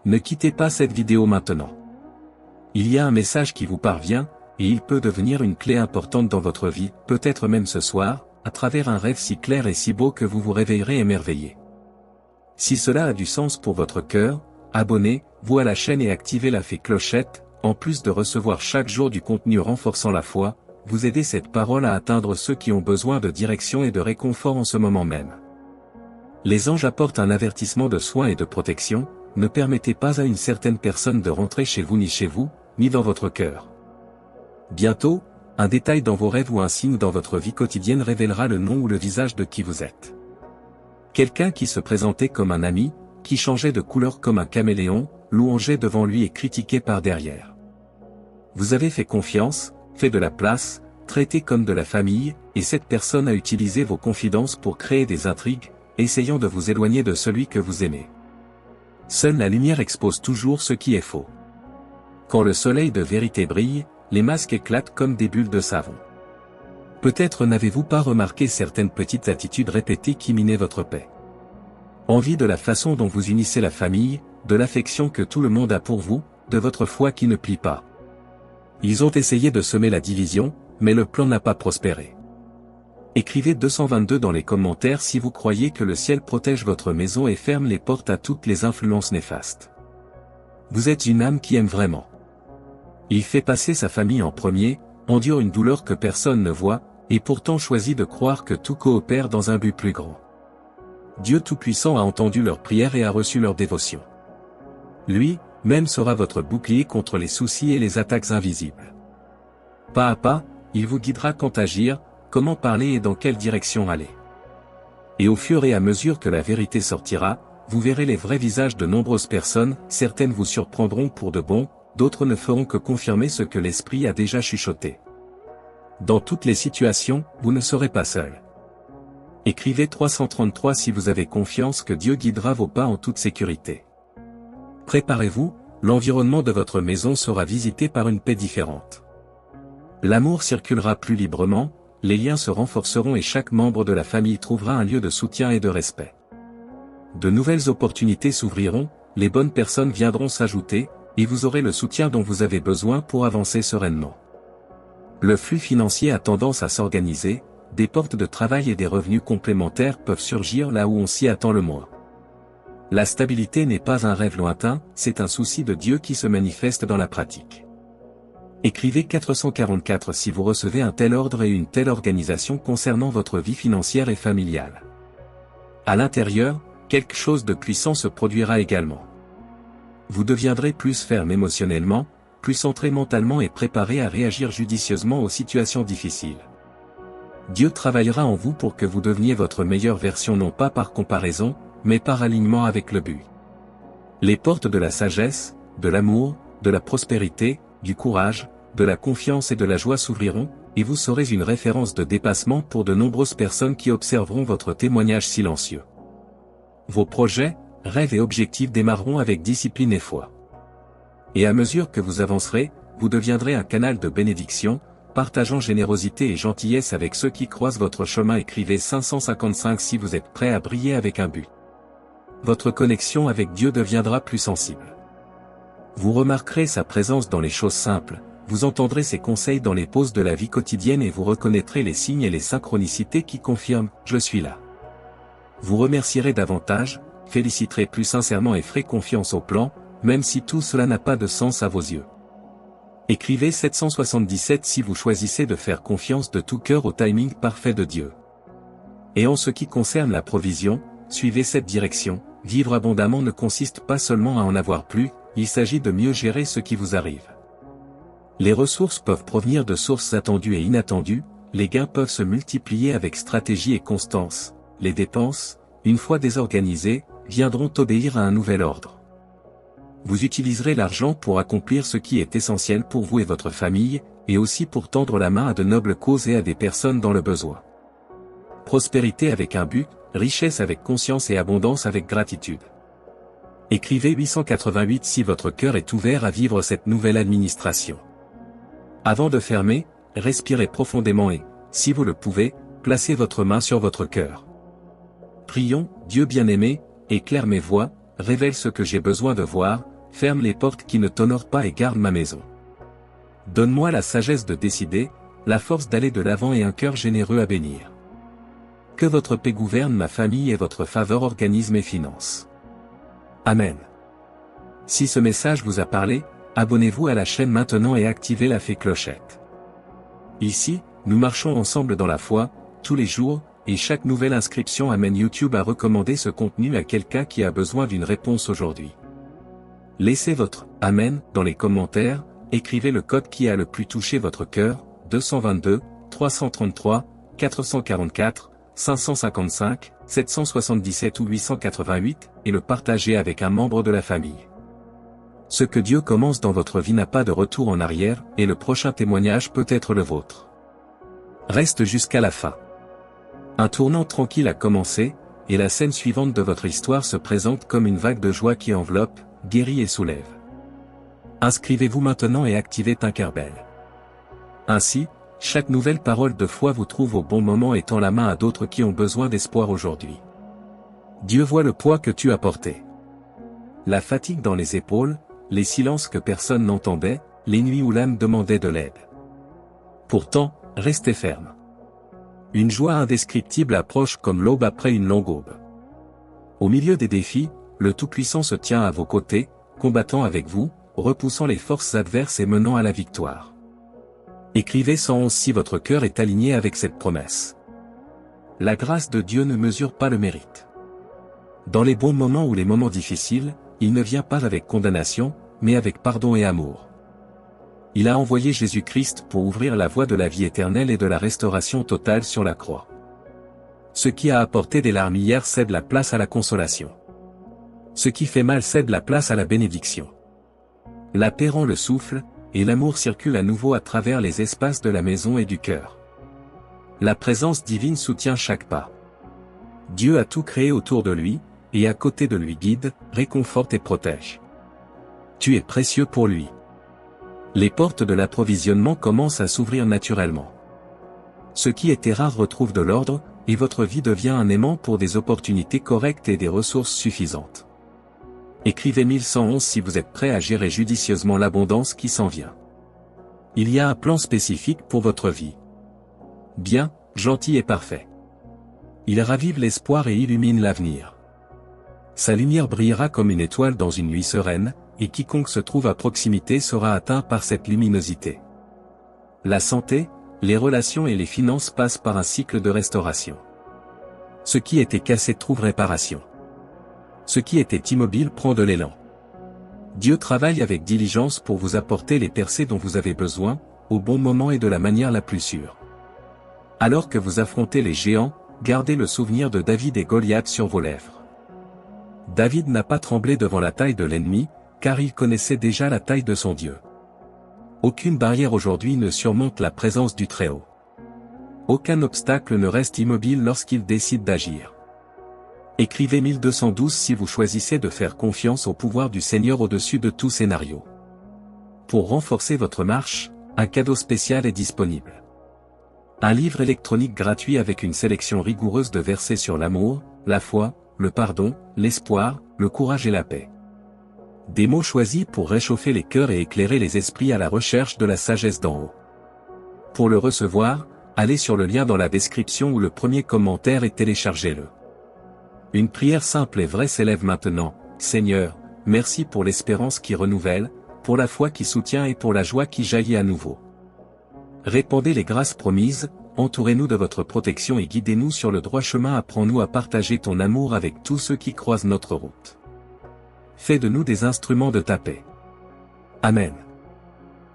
Ne quittez pas cette vidéo maintenant. Il y a un message qui vous parvient, et il peut devenir une clé importante dans votre vie, peut-être même ce soir, à travers un rêve si clair et si beau que vous vous réveillerez émerveillé. Si cela a du sens pour votre cœur, abonnez-vous à la chaîne et activez la clochette, en plus de recevoir chaque jour du contenu renforçant la foi, vous aidez cette parole à atteindre ceux qui ont besoin de direction et de réconfort en ce moment même. Les anges apportent un avertissement de soin et de protection. Ne permettez pas à une certaine personne de rentrer chez vous, ni dans votre cœur. Bientôt, un détail dans vos rêves ou un signe dans votre vie quotidienne révélera le nom ou le visage de qui vous êtes. Quelqu'un qui se présentait comme un ami, qui changeait de couleur comme un caméléon, louangeait devant lui et critiquait par derrière. Vous avez fait confiance, fait de la place, traité comme de la famille, et cette personne a utilisé vos confidences pour créer des intrigues, essayant de vous éloigner de celui que vous aimez. Seule la lumière expose toujours ce qui est faux. Quand le soleil de vérité brille, les masques éclatent comme des bulles de savon. Peut-être n'avez-vous pas remarqué certaines petites attitudes répétées qui minaient votre paix. Envie de la façon dont vous unissez la famille, de l'affection que tout le monde a pour vous, de votre foi qui ne plie pas. Ils ont essayé de semer la division, mais le plan n'a pas prospéré. Écrivez 222 dans les commentaires si vous croyez que le ciel protège votre maison et ferme les portes à toutes les influences néfastes. Vous êtes une âme qui aime vraiment. Il fait passer sa famille en premier, endure une douleur que personne ne voit, et pourtant choisit de croire que tout coopère dans un but plus grand. Dieu Tout-Puissant a entendu leurs prières et a reçu leur dévotion. Lui, même sera votre bouclier contre les soucis et les attaques invisibles. Pas à pas, il vous guidera quant agir, comment parler et dans quelle direction aller. Et au fur et à mesure que la vérité sortira, vous verrez les vrais visages de nombreuses personnes, certaines vous surprendront pour de bon, d'autres ne feront que confirmer ce que l'Esprit a déjà chuchoté. Dans toutes les situations, vous ne serez pas seul. Écrivez 333 si vous avez confiance que Dieu guidera vos pas en toute sécurité. Préparez-vous, l'environnement de votre maison sera visité par une paix différente. L'amour circulera plus librement, les liens se renforceront et chaque membre de la famille trouvera un lieu de soutien et de respect. De nouvelles opportunités s'ouvriront, les bonnes personnes viendront s'ajouter, et vous aurez le soutien dont vous avez besoin pour avancer sereinement. Le flux financier a tendance à s'organiser, des portes de travail et des revenus complémentaires peuvent surgir là où on s'y attend le moins. La stabilité n'est pas un rêve lointain, c'est un souci de Dieu qui se manifeste dans la pratique. Écrivez 444 si vous recevez un tel ordre et une telle organisation concernant votre vie financière et familiale. À l'intérieur, quelque chose de puissant se produira également. Vous deviendrez plus ferme émotionnellement, plus centré mentalement et préparé à réagir judicieusement aux situations difficiles. Dieu travaillera en vous pour que vous deveniez votre meilleure version non pas par comparaison, mais par alignement avec le but. Les portes de la sagesse, de l'amour, de la prospérité, du courage, de la confiance et de la joie s'ouvriront, et vous serez une référence de dépassement pour de nombreuses personnes qui observeront votre témoignage silencieux. Vos projets, rêves et objectifs démarreront avec discipline et foi. Et à mesure que vous avancerez, vous deviendrez un canal de bénédiction, partageant générosité et gentillesse avec ceux qui croisent votre chemin. Écrivez 555 si vous êtes prêt à briller avec un but. Votre connexion avec Dieu deviendra plus sensible. Vous remarquerez sa présence dans les choses simples, vous entendrez ses conseils dans les pauses de la vie quotidienne et vous reconnaîtrez les signes et les synchronicités qui confirment « Je suis là ». Vous remercierez davantage, féliciterez plus sincèrement et ferez confiance au plan, même si tout cela n'a pas de sens à vos yeux. Écrivez 777 si vous choisissez de faire confiance de tout cœur au timing parfait de Dieu. Et en ce qui concerne la provision, suivez cette direction. Vivre abondamment ne consiste pas seulement à en avoir plus, il s'agit de mieux gérer ce qui vous arrive. Les ressources peuvent provenir de sources attendues et inattendues, les gains peuvent se multiplier avec stratégie et constance, les dépenses, une fois désorganisées, viendront obéir à un nouvel ordre. Vous utiliserez l'argent pour accomplir ce qui est essentiel pour vous et votre famille, et aussi pour tendre la main à de nobles causes et à des personnes dans le besoin. Prospérité avec un but, richesse avec conscience et abondance avec gratitude. Écrivez 888 si votre cœur est ouvert à vivre cette nouvelle administration. Avant de fermer, respirez profondément et, si vous le pouvez, placez votre main sur votre cœur. Prions, Dieu bien-aimé, éclaire mes voies, révèle ce que j'ai besoin de voir, ferme les portes qui ne t'honorent pas et garde ma maison. Donne-moi la sagesse de décider, la force d'aller de l'avant et un cœur généreux à bénir. Que votre paix gouverne ma famille et votre faveur organise mes finances. Amen. Si ce message vous a parlé, abonnez-vous à la chaîne maintenant et activez la clochette. Ici, nous marchons ensemble dans la foi, tous les jours, et chaque nouvelle inscription amène YouTube à recommander ce contenu à quelqu'un qui a besoin d'une réponse aujourd'hui. Laissez votre « Amen » dans les commentaires, écrivez le code qui a le plus touché votre cœur, 222, 333, 444, 555, 777 ou 888, et le partagez avec un membre de la famille. Ce que Dieu commence dans votre vie n'a pas de retour en arrière, et le prochain témoignage peut être le vôtre. Reste jusqu'à la fin. Un tournant tranquille a commencé, et la scène suivante de votre histoire se présente comme une vague de joie qui enveloppe, guérit et soulève. Inscrivez-vous maintenant et activez Tinkerbell. Ainsi, chaque nouvelle parole de foi vous trouve au bon moment et tend la main à d'autres qui ont besoin d'espoir aujourd'hui. Dieu voit le poids que tu as porté. La fatigue dans les épaules, les silences que personne n'entendait, les nuits où l'âme demandait de l'aide. Pourtant, restez ferme. Une joie indescriptible approche comme l'aube après une longue aube. Au milieu des défis, le Tout-Puissant se tient à vos côtés, combattant avec vous, repoussant les forces adverses et menant à la victoire. Écrivez 111 si votre cœur est aligné avec cette promesse. La grâce de Dieu ne mesure pas le mérite. Dans les bons moments ou les moments difficiles, il ne vient pas avec condamnation, mais avec pardon et amour. Il a envoyé Jésus-Christ pour ouvrir la voie de la vie éternelle et de la restauration totale sur la croix. Ce qui a apporté des larmes hier cède la place à la consolation. Ce qui fait mal cède la place à la bénédiction. La paix rend le souffle, et l'amour circule à nouveau à travers les espaces de la maison et du cœur. La présence divine soutient chaque pas. Dieu a tout créé autour de lui, et à côté de lui guide, réconforte et protège. Tu es précieux pour lui. Les portes de l'approvisionnement commencent à s'ouvrir naturellement. Ce qui était rare retrouve de l'ordre, et votre vie devient un aimant pour des opportunités correctes et des ressources suffisantes. Écrivez 1111 si vous êtes prêt à gérer judicieusement l'abondance qui s'en vient. Il y a un plan spécifique pour votre vie. Bien, gentil et parfait. Il ravive l'espoir et illumine l'avenir. Sa lumière brillera comme une étoile dans une nuit sereine, et quiconque se trouve à proximité sera atteint par cette luminosité. La santé, les relations et les finances passent par un cycle de restauration. Ce qui était cassé trouve réparation. Ce qui était immobile prend de l'élan. Dieu travaille avec diligence pour vous apporter les percées dont vous avez besoin, au bon moment et de la manière la plus sûre. Alors que vous affrontez les géants, gardez le souvenir de David et Goliath sur vos lèvres. David n'a pas tremblé devant la taille de l'ennemi, car il connaissait déjà la taille de son Dieu. Aucune barrière aujourd'hui ne surmonte la présence du Très-Haut. Aucun obstacle ne reste immobile lorsqu'il décide d'agir. Écrivez 1212 si vous choisissez de faire confiance au pouvoir du Seigneur au-dessus de tout scénario. Pour renforcer votre marche, un cadeau spécial est disponible. Un livre électronique gratuit avec une sélection rigoureuse de versets sur l'amour, la foi, le pardon, l'espoir, le courage et la paix. Des mots choisis pour réchauffer les cœurs et éclairer les esprits à la recherche de la sagesse d'en haut. Pour le recevoir, allez sur le lien dans la description ou le premier commentaire et téléchargez-le. Une prière simple et vraie s'élève maintenant. Seigneur, merci pour l'espérance qui renouvelle, pour la foi qui soutient et pour la joie qui jaillit à nouveau. Répandez les grâces promises, entourez-nous de votre protection et guidez-nous sur le droit chemin. Apprends-nous à partager ton amour avec tous ceux qui croisent notre route. Fais de nous des instruments de ta paix. Amen.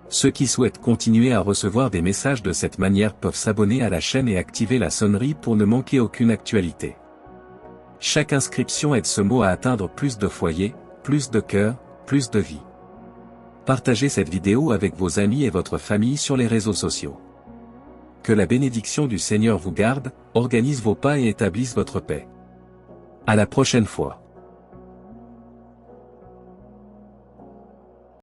Ceux qui souhaitent continuer à recevoir des messages de cette manière peuvent s'abonner à la chaîne et activer la sonnerie pour ne manquer aucune actualité. Chaque inscription aide ce mot à atteindre plus de foyers, plus de cœurs, plus de vie. Partagez cette vidéo avec vos amis et votre famille sur les réseaux sociaux. Que la bénédiction du Seigneur vous garde, organise vos pas et établisse votre paix. À la prochaine fois.